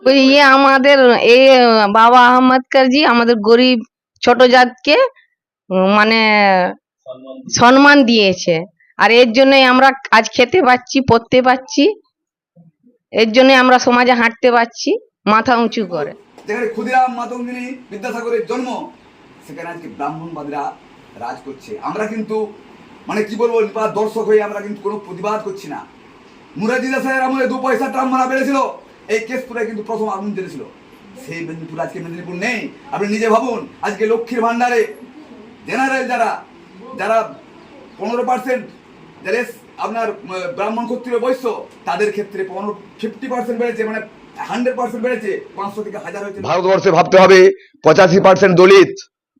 আমাদের এই বাবা আহমদকর জি আমাদের গরিব ছোট জাতকে মানে সম্মান দিয়েছে। আর এর জন্যই আমরা আজ খেতে পাচ্ছি, পড়তে পাচ্ছি। এর জন্যই আমরা সমাজে হাঁটতে পাচ্ছি মাথা উঁচু করে। যেখানে ক্ষুদিরাম মাতঙ্গিনী বিদ্যাসাগরের জন্ম, সেখানে আজকে ব্রাহ্মণবাদীরা রাজ করছে। আমরা কিন্তু মানে কি বলবো, দর্শক হয়ে আমরা কিন্তু কোনো প্রতিবাদ করছি না। মুরারজি দেশাইয়ের আমলে 2 পয়সা ট্রাম মারা বেড়েছিল, এই কেশপুরে কিন্তু প্রথম আগুন জ্বলেছিল। সেই মেদিনীপুর আজকে মেদিনীপুর নেই। আপনি নিজে ভাবুন, আজকে লক্ষ্মীর ভান্ডারে জেনারেল যারা যারা 15% যারা আপনার ব্রাহ্মণ ক্ষত্রিয় বৈশ্য, তাদের ক্ষেত্রে 50% বেড়েছে, মানে 100% বেড়েছে, 500 থেকে 1000 হয়েছে। ভারতবর্ষে ভাবতে হবে 85% দলিত,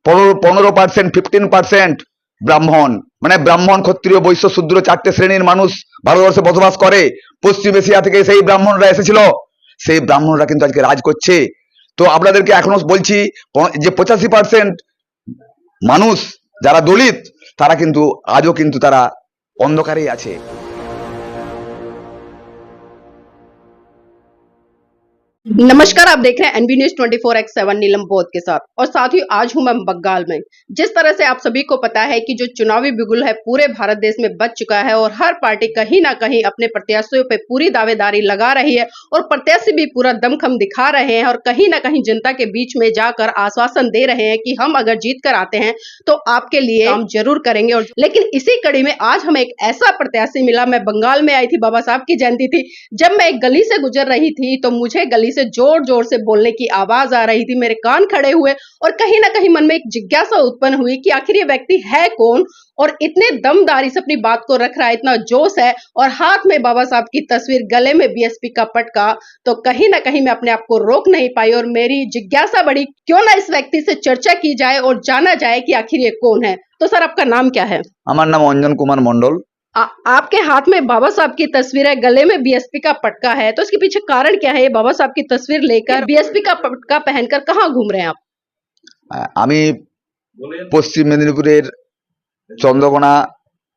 15% 15% ব্রাহ্মণ, মানে ব্রাহ্মণ ক্ষত্রিয় বৈশ্য শূদ্র 4টে শ্রেণীর মানুষ ভারতবর্ষে বসবাস করে। পশ্চিম এশিয়া থেকে সেই ব্রাহ্মণরা এসেছিল, সেই ব্রাহ্মণরা কিন্তু আজকে রাজ করছে। তো আপনাদেরকে এখনো বলছি যে 85% মানুষ যারা দলিত, তারা কিন্তু আজও কিন্তু তারা অন্ধকারেই আছে। नमस्कार, आप देख रहे हैं एनबी न्यूज 24x7 नीलम बोध के साथ। और साथ ही आज हूं मैं बंगाल में। जिस तरह से आप सभी को पता है कि जो चुनावी बिगुल है पूरे भारत देश में बच चुका है और हर पार्टी कहीं ना कहीं अपने प्रत्याशियों पे पूरी दावेदारी लगा रही है और प्रत्याशी भी पूरा दमखम दिखा रहे हैं और कहीं ना कहीं जनता के बीच में जाकर आश्वासन दे रहे हैं कि हम अगर जीत कर आते हैं तो आपके लिए हम जरूर करेंगे। और लेकिन इसी कड़ी में आज हमें एक ऐसा प्रत्याशी मिला। मैं बंगाल में आई थी, बाबा साहब की जयंती थी। जब मैं एक गली से गुजर रही थी तो मुझे गली से जोर जोर से बोलने की आवाज आ रही थी। मेरे कान खड़े हुए और कहीं ना कहीं मन में एक जिज्ञासा उत्पन्न हुई कि आखिर ये व्यक्ति है कौन और इतने दमदारी से अपनी बात को रख रहा है, इतना जोश है और हाथ में बाबा साहब की तस्वीर, गले में बीएसपी का पटका। तो कहीं ना कहीं मैं अपने आप को रोक नहीं पाई और मेरी जिज्ञासा बढ़ी, क्यों ना इस व्यक्ति से चर्चा की जाए और जाना जाए कि आखिर ये कौन है। तो सर, आपका नाम क्या है? আমার নাম অঞ্জন কুমার মন্ডল। आपके हाथ में बाबा साहब की तस्वीर है, गले में बीएसपी का पटका है, तो इसके पीछे कारण क्या है? ये बाबा साहब की तस्वीर लेकर बीएसपी का पटका पहनकर कहाँ घूम रहे हैं आप? আমি পশ্চিম মেদিনীপুরের চন্দ্রকোনা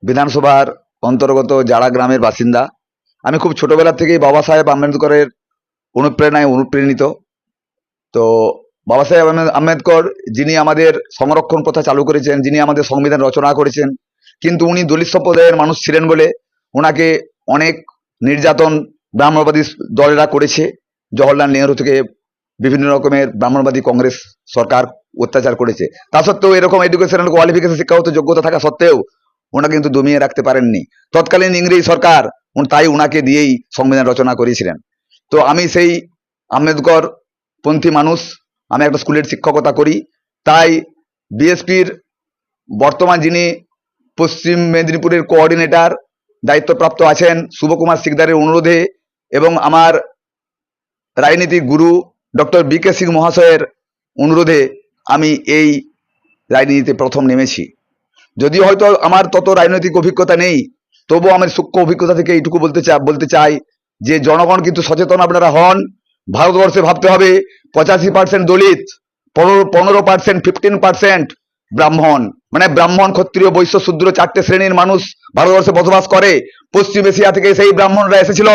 বিধানসভার অন্তর্গত জাড়া গ্রামের বাসিন্দা। আমি খুব ছোটবেলা থেকেই বাবা সাহেব আম্বেদকরের অনুপ্রেরণায় অনুপ্রাণিত। তো বাবা সাহেব আম্বেদকর, যিনি আমাদের সংরক্ষণ প্রথা চালু করেছেন, যিনি আমাদের সংবিধান রচনা করেছেন, কিন্তু উনি দলিত সম্প্রদায়ের মানুষ ছিলেন বলে ওনাকে অনেক নির্যাতন ব্রাহ্মণবাদী দলেরা করেছে। জওহরলাল নেহরু থেকে বিভিন্ন রকমের ব্রাহ্মণবাদী কংগ্রেস সরকার অত্যাচার করেছে। তা সত্ত্বেও এরকম এডুকেশনাল কোয়ালিফিকেশন, শিক্ষাগত যোগ্যতা থাকা সত্ত্বেও ওনাকে কিন্তু দমিয়ে রাখতে পারেননি তৎকালীন ইংরেজ সরকার। তাই ওনাকে দিয়েই সংবিধান রচনা করেছিলেন। তো আমি সেই আম্বেদকর পন্থী মানুষ, আমি একটা স্কুলের শিক্ষকতা করি। তাই বিএসপির বর্তমান যিনি পশ্চিম মেদিনীপুরের কোঅর্ডিনেটর দায়িত্বপ্রাপ্ত আছেন শুভকুমার শিকদারের অনুরোধে এবং আমার রাজনীতিক গুরু ডক্টর বিকে সিং মহাশয়ের অনুরোধে আমি এই রাজনীতিতে প্রথম নেমেছি। যদিও হয়তো আমার তত রাজনৈতিক অভিজ্ঞতা নেই, তবুও আমার সূক্ষ্ম অভিজ্ঞতা থেকে এইটুকু বলতে চাই যে জনগণ কিন্তু সচেতন আপনারা হন। ভারতবর্ষে ভাবতে হবে 85% দলিত, 15% 15% ব্রাহ্মণ, মানে ব্রাহ্মণ ক্ষত্রিয় বৈশ্য শূদ্র 4টে শ্রেণীর মানুষ ভারতবর্ষে বসবাস করে। পশ্চিম এশিয়া থেকে সেই ব্রাহ্মণরা এসেছিল,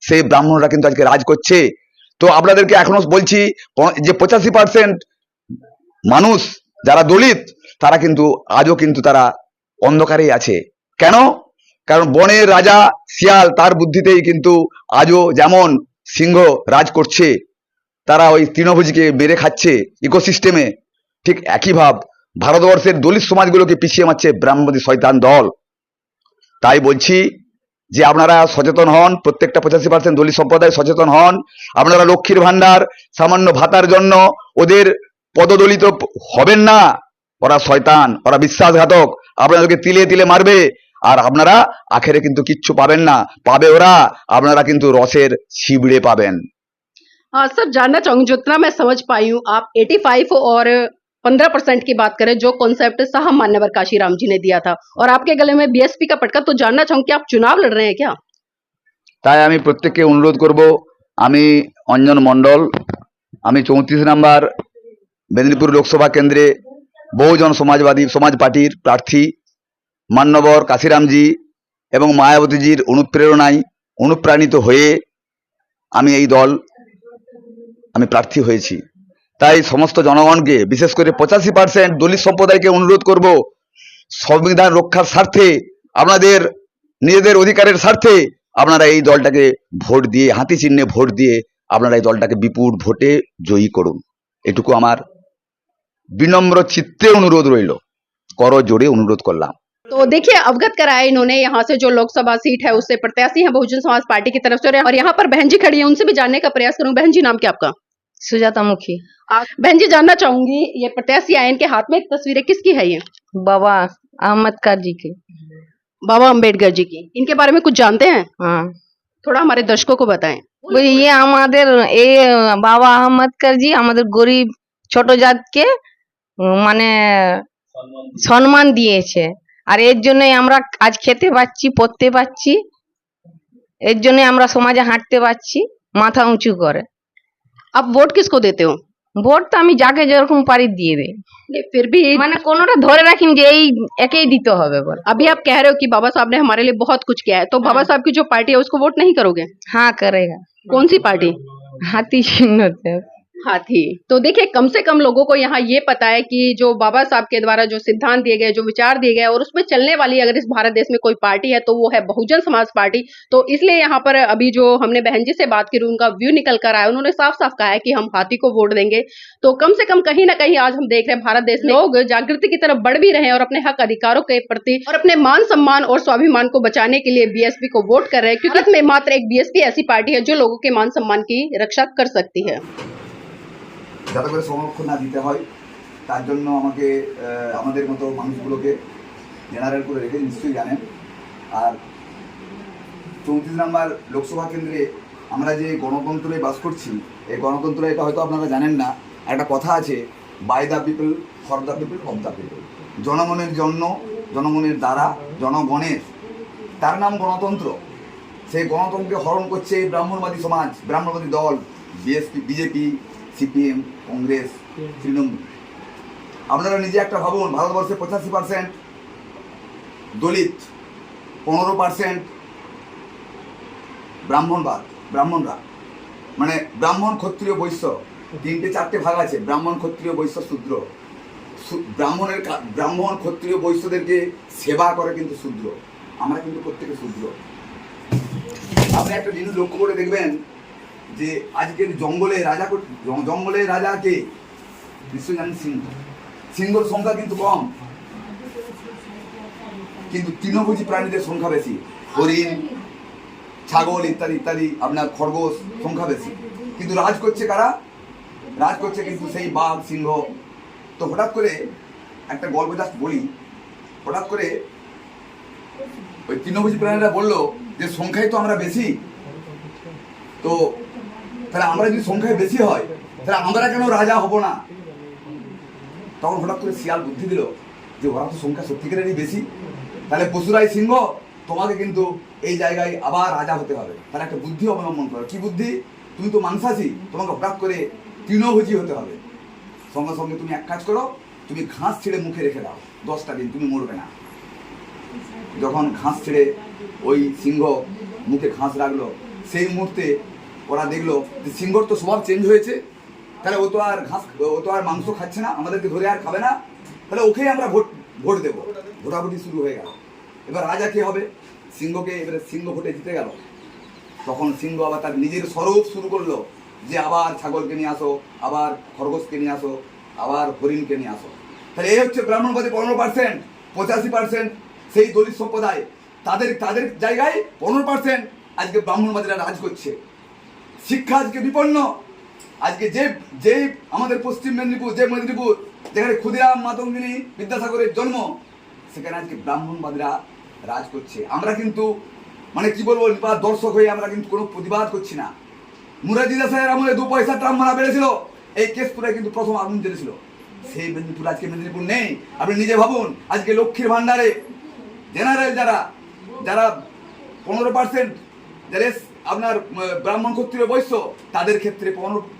সেই ব্রাহ্মণরা কিন্তু আজকে রাজ করছে। তো আপনাদেরকে এখনো বলছি যে 85% মানুষ যারা দলিত, তারা কিন্তু আজও কিন্তু তারা অন্ধকারেই আছে। কেন? কারণ বনের রাজা শিয়াল তার বুদ্ধিতেই কিন্তু আজও যেমন সিংহ রাজ করছে, তারা ওই তৃণভোজীকে মেরে খাচ্ছে ইকোসিস্টেমে, ঠিক একই ভাব ভারতবর্ষের দলিত সমাজগুলোকে পিছিয়ে মারছে ব্রাহ্মণবাদী শয়তান দল। তাই বলছি যে আপনারা সচেতন হন, প্রত্যেকটা 85% দলিত সম্প্রদায় সচেতন হন। আপনারা লক্ষ্মীর ভান্ডার সামান্য ভাতার জন্য ওদের পদদলিত হবেন না। ওরা শয়তান, ওরা বিশ্বাসঘাতক, আপনাদেরকে তিলে তিলে মারবে আর আপনারা আখেরে কিন্তু কিচ্ছু পাবেন না, পাবে ওরা, আপনারা কিন্তু রসের ছিবড়ে পাবেন। हाँ सर, जानना चाहूंगी, जितना मैं समझ पाई हूँ आप 85 और 15% की बात करें, जो कॉन्सेप्ट साहब मान्यवर काशीराम जी ने दिया था, और आपके गले में बीएसपी का पटका, तो जानना चाहूंगी आप चुनाव लड़ रहे हैं क्या? তাই আমি প্রত্যেককে অনুরোধ করব, আমি অঞ্জন মণ্ডল, আমি 34 নম্বর মেদিনীপুর লোকসভা কেন্দ্রে বহুজন সমাজ পার্টির প্রার্থী মান্যবর কাশিরামজি এবং মায়াবতীজির অনুপ্রেরণায় অনুপ্রাণিত হয়ে আমি এই দল আমি প্রার্থী হয়েছি। তাই সমস্ত জনগণকে, বিশেষ করে 85% দলিত সম্প্রদায়কে অনুরোধ করব, সংবিধান রক্ষার স্বার্থে, আপনাদের নিজেদের অধিকারের স্বার্থে আপনারা এই দলটাকে ভোট দিয়ে, হাতি চিহ্নে ভোট দিয়ে আপনারা এই দলটাকে বিপুল ভোটে জয়ী করুন। এটুকু আমার বিনম্র চিত্তে অনুরোধ রইল, করজোড়ে অনুরোধ করলাম। तो देखिए, अवगत कराया इन्होंने यहाँ से जो लोकसभा सीट है उससे प्रत्याशी हैं बहुजन समाज पार्टी की तरफ से। और यहाँ पर बहन जी खड़ी है, उनसे भी जानने का प्रयास करूंगी। बहन जी, नाम क्या आपका? सुजाता मुखी। बहन जी, जानना चाहूंगी, ये प्रत्याशी आए, इनके हाथ में तस्वीरें किसकी है? ये बाबा अहमद कर जी की। बाबा अम्बेडकर जी की। इनके बारे में कुछ जानते हैं? हाँ, थोड़ा हमारे दर्शकों को बताएं। ये আমাদের এই বাবা আহমদ কারজি আমাদের গরিব ছোট জাতকে মানে সম্মান দিয়েছে, আর এর জন্যই আমরা আজ খেতে পাচ্ছি, পড়তে পাচ্ছি, এর জন্যই আমরা সমাজে হাঁটতে পাচ্ছি মাথা উঁচু করে। आप वोट किसको देते हो? ভোট তো আমি যাকে যেরকম পারি দিয়ে দেই, नहीं, फिर भी মানে কোনোটা ধরে রাখিনি যে এই একেই দিতে হবে বলে। अभी आप कह रहे हो कि बाबा साहब ने हमारे लिए बहुत कुछ किया है, तो बाबा साहब की जो पार्टी है उसको वोट नहीं करोगे? हाँ करेगा। कौन सी पार्टी? हाथी चिन्ह से। हाथी। तो देखिए, कम से कम लोगों को यहाँ ये पता है कि जो बाबा साहब के द्वारा जो सिद्धांत दिए गए, जो विचार दिए गए, और उसमें चलने वाली अगर इस भारत देश में कोई पार्टी है तो वो है बहुजन समाज पार्टी। तो इसलिए यहाँ पर अभी जो हमने बहन जी से बात की, उनका व्यू निकल कर आया, उन्होंने साफ साफ कहा है कि हम हाथी को वोट देंगे। तो कम से कम कहीं ना कहीं आज हम देख रहे हैं भारत देश में लोग जागृति की तरफ बढ़ भी रहे हैं और अपने हक अधिकारों के प्रति और अपने मान सम्मान और स्वाभिमान को बचाने के लिए बीएसपी को वोट कर रहे हैं, क्योंकि इसमें मात्र एक बीएसपी ऐसी पार्टी है जो लोगों के मान सम्मान की रक्षा कर सकती है। যাতে করে সংরক্ষণ না দিতে হয় তার জন্য আমাকে আমাদের মতো মানুষগুলোকে জেনারেল করে রেখে নিশ্চয়ই জানেন। আর 34 নম্বর লোকসভা কেন্দ্রে আমরা যে গণতন্ত্রে বাস করছি, এই গণতন্ত্র, এটা হয়তো আপনারা জানেন না, একটা কথা আছে, by the people, for the people, of the people. জনগণের জন্য, জনগণের দ্বারা, জনগণের, তার নাম গণতন্ত্র। সেই গণতন্ত্রকে হরণ করছে এই ব্রাহ্মণবাদী সমাজ, ব্রাহ্মণবাদী দল, বিজেপি, সিপিএম, কংগ্রেস, তৃণমূল। আপনারা নিজে একটা ভাবুন, ভারতবর্ষে 85% দলিত, 15% ব্রাহ্মণরা, মানে ব্রাহ্মণ, ক্ষত্রিয়, বৈশ্য, 3-4 ভাগ আছে, ব্রাহ্মণ, ক্ষত্রিয়, বৈশ্য, শূদ্র। ব্রাহ্মণ, ক্ষত্রিয়, বৈশ্যদেরকে সেবা করে কিন্তু শূদ্র। আমরা কিন্তু প্রত্যেকে শূদ্র। আপনি একটা জিনিস লক্ষ্য করে দেখবেন যে আজকের জঙ্গলের রাজা কে? নিশ্চয়ই জানেন, সিংহর সংখ্যা কিন্তু কম, কিন্তু তৃণভোজী প্রাণীদের সংখ্যা বেশি। হরিণ, ছাগল ইত্যাদি ইত্যাদি, আপনার খরগোশ সংখ্যা বেশি। কিন্তু রাজ করছে কারা? রাজ করছে কিন্তু সেই বাঘ, সিংহ। তো হঠাৎ করে একটা গল্প জাস্ট বলি, হঠাৎ করে ওই তৃণভোজী প্রাণীরা বললো যে সংখ্যায় তো আমরা বেশি, তো তাহলে আমরা যদি সংখ্যায় বেশি হয় তাহলে আমরা কেন রাজা হব না? তখন হঠাৎ করে শিয়াল বুদ্ধি দিল যে ওরা তো সংখ্যা সত্যিকারেরই বেশি, তাহলে পশুরাই সিংহ, তোমাকে কিন্তু এই জায়গায় আবার রাজা হতে হবে। তাহলে একটা বুদ্ধি অবলম্বন করো। কি বুদ্ধি? তুমি তো মাংসাশী, তোমাকে হঠাৎ করে তৃণভোজী হতে হবে। সঙ্গে সঙ্গে তুমি এক কাজ করো, তুমি ঘাস ছেড়ে মুখে রেখে দাও 10টা দিন, তুমি মরবে না। যখন ঘাস ছেড়ে ওই সিংহ মুখে ঘাস রাখলো, সেই মুহূর্তে ওরা দেখলো যে সিংহর তো স্বভাব চেঞ্জ হয়েছে, তাহলে ও তো আর মাংস খাচ্ছে না, আমাদেরকে ধরে আর খাবে না, তাহলে ওকেই আমরা ভোট দেবো। ভোটাভুটি শুরু হয়ে গেল। এবার রাজা কে হবে? সিংহকে। এবারে সিংহ ভোটে জিতে গেল। তখন সিংহ আবার তার নিজের স্বরূপ শুরু করলো যে আবার ছাগলকে নিয়ে আসো, আবার খরগোশকে নিয়ে আসো, আবার হরিণকে নিয়ে আসো। তাহলে এই হচ্ছে ব্রাহ্মণবাদী 15%, 85% সেই দলিত সম্প্রদায়, তাদের জায়গায় 15% আজকে ব্রাহ্মণবাদীরা রাজ করছে। শিক্ষা আজকে বিপন্ন। আজকে যে আমাদের পশ্চিম মেদিনীপুর, যেখানে ক্ষুদিরাম মাতঙ্গিনী বিদ্যাসাগরের জন্ম, সেখানে আজকে ব্রাহ্মণবাদীরা রাজ করছে। আমরা কিন্তু মানে কি বলবো, দর্শক হয়ে আমরা কিন্তু কোনো প্রতিবাদ করছি না। মুরারজি দেশাইয়ের আমলে 2 পয়সা ট্রাম ভাড়া বেড়েছিল, এই কেশপুরে কিন্তু প্রথম আগুন জ্বলেছিল। সেই মেদিনীপুর আজকে মেদিনীপুর নেই। আপনি নিজে ভাবুন, আজকে লক্ষ্মীর ভান্ডারে জেনারেল যারা 15%, যারা আপনার ব্রাহ্মণ, ক্ষত্রিয়, বৈশ্য, তাদের ক্ষেত্রে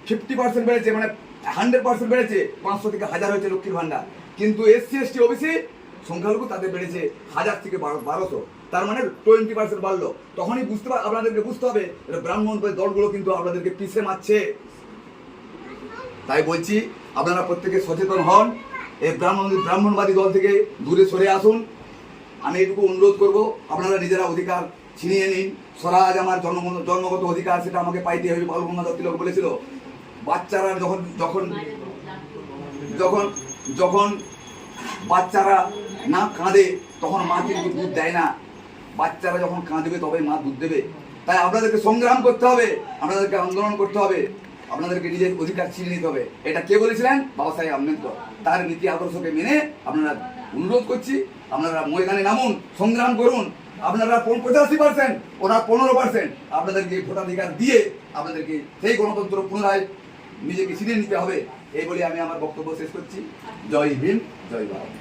50% বেড়েছে, মানে 100% বেড়েছে। 500 থেকে 1000 হয়েছে লক্ষ্মীর ভান্ডার। কিন্তু SC ST OBC সংখ্যালঘু তাদের বেড়েছে 1000 থেকে 1200, তার মানে 20% বাড়লো। তখনই আপনাদেরকে বুঝতে হবে ব্রাহ্মণ দলগুলো কিন্তু আপনাদেরকে পিছে মারছে। তাই বলছি আপনারা প্রত্যেকে সচেতন হন, এই ব্রাহ্মণবাদী দল থেকে দূরে সরে আসুন। আমি এটুকু অনুরোধ করব, আপনারা নিজেরা অধিকার ছিনিয়ে নিন। স্বরাজ আমার জন্মগত অধিকার, সেটা আমাকে পাইতে হবে। বাল গঙ্গাধর তিলক বলেছিল, বাচ্চারা যখন যখন যখন যখন বাচ্চারা না কাঁদে তখন মা কিন্তু দুধ দেয় না। বাচ্চারা যখন কাঁদবে তবে মা দুধ দেবে। তাই আপনাদেরকে সংগ্রাম করতে হবে, আপনাদেরকে আন্দোলন করতে হবে, আপনাদেরকে নিজের অধিকার ছিনিয়ে নিতে হবে। এটা কে বলেছিলেন? বাবা সাহেব আম্বেদকর। তার নীতি আদর্শকে মেনে আপনারা অনুরোধ করছি, আপনারা ময়দানে নামুন, সংগ্রাম করুন। আপনারা 85%, ওরা 15%। আপনাদেরকে ভোটাধিকার দিয়ে আপনাদেরকে সেই গণতন্ত্র পুনরায় নিজেকে ছিনিয়ে নিতে হবে। এই বলে আমি আমার বক্তব্য শেষ করছি। জয় হিন্দ, জয় ভারত।